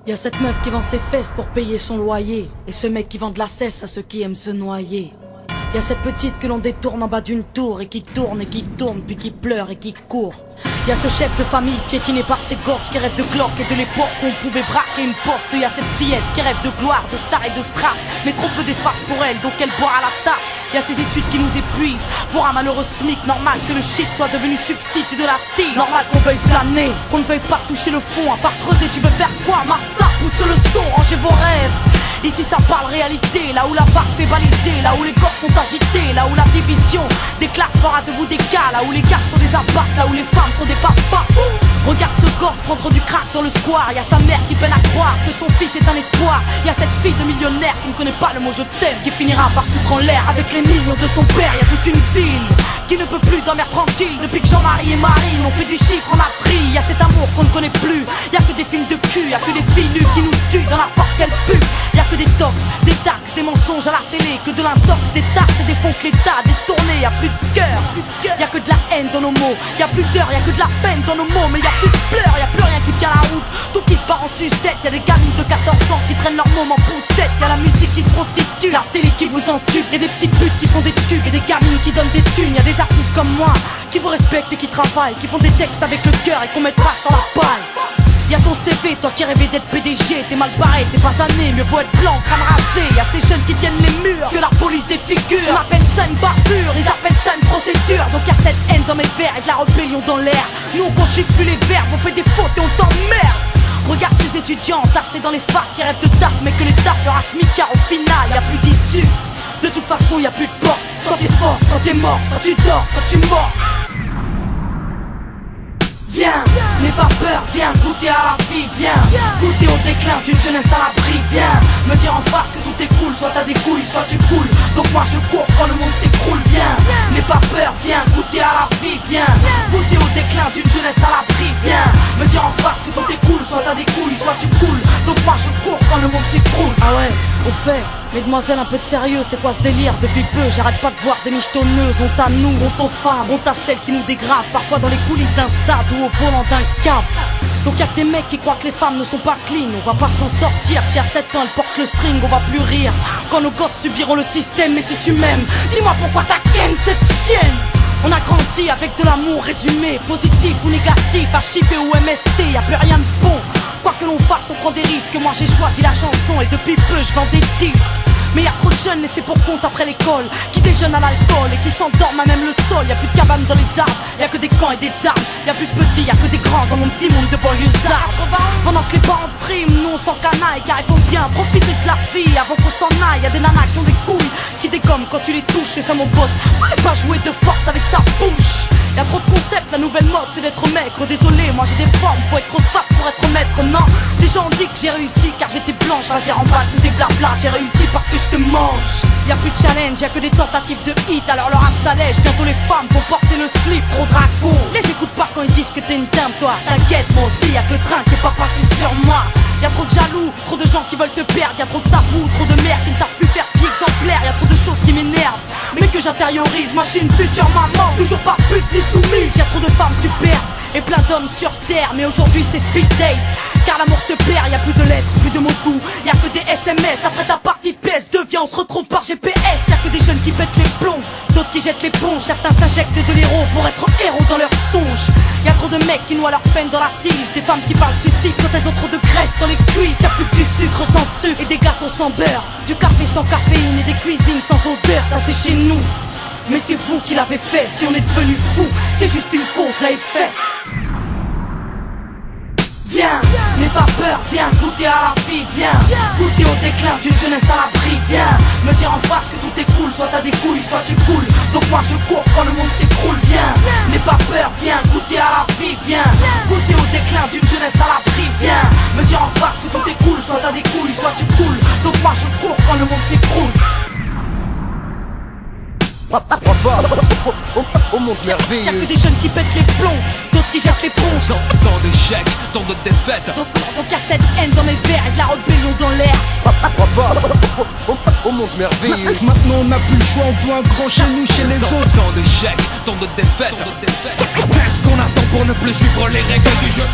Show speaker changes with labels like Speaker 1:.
Speaker 1: Y'a cette meuf qui vend ses fesses pour payer son loyer, et ce mec qui vend de la cesse à ceux qui aiment se noyer. Y'a cette petite que l'on détourne en bas d'une tour, et qui tourne, puis qui pleure et qui court. Y'a ce chef de famille piétiné par ses gosses qui rêve de cloque et de l'époque où on pouvait braquer une poste. Y'a cette fillette qui rêve de gloire, de star et de strass, mais trop peu d'espace pour elle, donc elle boit à la tasse. Y'a ces études qui nous épuisent, pour un malheureux SMIC, normal que le shit soit devenu substitut de la tille. Normal qu'on veuille planer, qu'on ne veuille pas toucher le fond, à part creuser tu veux faire quoi? Master, pousse le son, rangez vos rêves. Ici ça parle réalité, là où la barre fait baliser, là où les corps sont agités, là où la division des classes fera de vous des cas, là où les gars sont des apparts, là où les femmes sont des papas. Regarde ce gosse prendre du crack dans le square, y'a sa mère qui peine à croire que son fils est un espoir. Y'a cette fille de millionnaire qui ne connaît pas le mot je t'aime, qui finira par foutre en l'air avec les millions de son père. Y'a toute une ville qui ne peut plus dormir tranquille depuis que Jean-Marie et Marine ont fait du chiffre en Afrique. Y'a cet amour qu'on ne connaît plus, y'a que des films de cul, y'a que des filles nues qui nous tuent dans n'importe quelle pub. Y'a que des tox, des taxes, des mensonges à la télé, que de l'intox, des taxes et des fonds que l'État a détournés. Y'a plus de cœur, y'a que de la haine dans nos mots, y'a plus d'heures, y'a que de la peine dans nos mots, mais y'a plus de pleurs, y'a plus rien qui tient la route. Tout qui se part en sucette, y'a des gamines de 14 ans qui traînent leur môme en poussette, y'a la musique qui se prostitue, la télé qui vous entube, y'a des petites putes qui font des tubes et des gamines qui donnent des thunes, y'a des artistes comme moi qui vous respectent et qui travaillent, qui font des textes avec le cœur et qu'on mettra sur la paille. Y'a ton CV, toi qui rêvais d'être PDG, t'es mal barré, t'es pas né, mieux vaut être blanc, crâne rasé. Y'a ces jeunes qui tiennent les murs, que la police défigure. On appelle ça une barbure, ils appellent ça une procédure. Donc y'a cette haine dans mes vers et de la rébellion dans l'air. Nous on conchit plus les verbes, on fait des fautes et on t'emmerde. Regarde ces étudiants tassés dans les facs qui rêvent de taf, mais que les taf leur a car au final y'a plus d'issue. De toute façon y'a plus de porte, soit t'es fort, soit t'es mort, soit tu dors, soit tu mords. Viens, n'aie pas peur, viens goûter à la vie, viens goûter au déclin d'une jeunesse à l'abri, viens me dire en face que tout est cool, soit t'as des couilles, soit tu coules. Donc moi je cours quand le monde s'écroule, viens, n'aie pas peur, viens goûter à la vie, viens goûter au déclin d'une jeunesse à l'abri, viens me dire en face que tout est cool, soit t'as des couilles, soit tu coules. Donc moi je cours quand le monde s'écroule. Ah ouais, au fait, mesdemoiselles, un peu de sérieux, c'est quoi ce délire? Depuis peu, j'arrête pas de voir des michetonneuses. Honte à nous, honte aux femmes, honte à celles qui nous dégradent, parfois dans les coulisses d'un stade ou au volant d'un cab. Donc y'a que des mecs qui croient que les femmes ne sont pas clean. On va pas s'en sortir, si à 7 ans elle porte le string, on va plus rire quand nos gosses subiront le système. Mais si tu m'aimes, dis-moi pourquoi t'as ken cette chienne. On a grandi avec de l'amour résumé, positif ou négatif, HIV ou MST, y'a plus rien de bon. Quoi que l'on fasse, on prend des risques. Moi j'ai choisi la chanson et depuis peu je vends des disques. Mais y'a trop de jeunes laissés pour compte après l'école, qui déjeunent à l'alcool et qui s'endorment à même le sol. Y'a plus de cabanes dans les arbres, y'a que des camps et des armes. Y'a plus de petits, y'a que des grands dans mon petit monde de banlieusards. Pendant que les parents triment, nous on s'en canaille, car ils vont bien profiter de la vie avant qu'on s'en aille. Y'a des nanas qui ont des couilles, qui dégomment quand tu les touches. C'est ça mon pote, fallait pas jouer de force avec sa bouche. Y'a trop de concepts, la nouvelle mode c'est d'être maigre. Désolé, moi j'ai des formes, faut être trop fat pour être maître. Non, les gens ont dit que j'ai réussi car j'étais blanche. Vas-y remballe tout des blabla, j'ai réussi parce que je te mange. Y'a plus de challenge, y'a que des tentatives de hit. Alors leur âme s'allège, bientôt les femmes vont porter le slip. Trop dragon, les écoute pas quand ils disent que t'es une dame toi. T'inquiète, moi aussi y'a que le train qui est pas passé sur moi. Y'a trop de jaloux, trop de gens qui veulent te perdre. Y'a trop de tabous, trop de mères qui ne savent plus faire pied exemplaire. Y'a trop de choses qui m'énervent, mais que j'intériorise. Moi je suis une future maman, toujours pas pute ni soumise. Y'a trop de femmes superbes et plein d'hommes sur terre. Mais aujourd'hui c'est speed date, car l'amour se perd. Y'a plus de lettres, plus de mots doux, y'a que des SMS. Après ta partie PS2, viens on se retrouve par GPS. Y'a que des jeunes qui pètent les plombs, d'autres qui jettent l'éponge. Certains s'injectent de l'héros pour être héros dans leurs songes. Y'a trop de mecs qui noient leur peine dans la tise, des femmes qui parlent suicide quand elles ont trop de graisse dans les cuisses. Y'a plus que du sucre sans sucre et des gâteaux sans beurre, du café sans caféine et des cuisines sans odeur. Ça c'est chez nous, mais c'est vous qui l'avez fait. Si on est devenu fou, c'est juste une cause à effet. Viens, n'aie pas peur, viens goûter à la vie, viens goûter au déclin d'une jeunesse à l'abri, viens me dire en face que tout est cool, soit t'as des couilles, soit tu coules. Donc moi je cours quand le monde s'écroule, viens n'aie pas peur, viens goûter à la vie, viens goûter au déclin d'une jeunesse à l'abri, viens me dire en face que tout est cool, soit t'as des couilles, soit tu coules. Donc moi je cours quand le monde s'écroule.
Speaker 2: Oh mon merveilleux.
Speaker 1: Y'a que des jeunes qui pètent les plombs, d'autres qui jettent l'éponge.
Speaker 2: Tant d'échecs, tant de défaites.
Speaker 1: Donc y'a cette haine dans mes vers et de la rébellion dans l'air.
Speaker 2: Oh mon merveilleux.
Speaker 3: Maintenant on n'a plus le choix, on veut un grand chez nous, chez les autres.
Speaker 2: Tant d'échecs, tant de défaites.
Speaker 3: Qu'est-ce qu'on attend pour ne plus suivre les règles du jeu?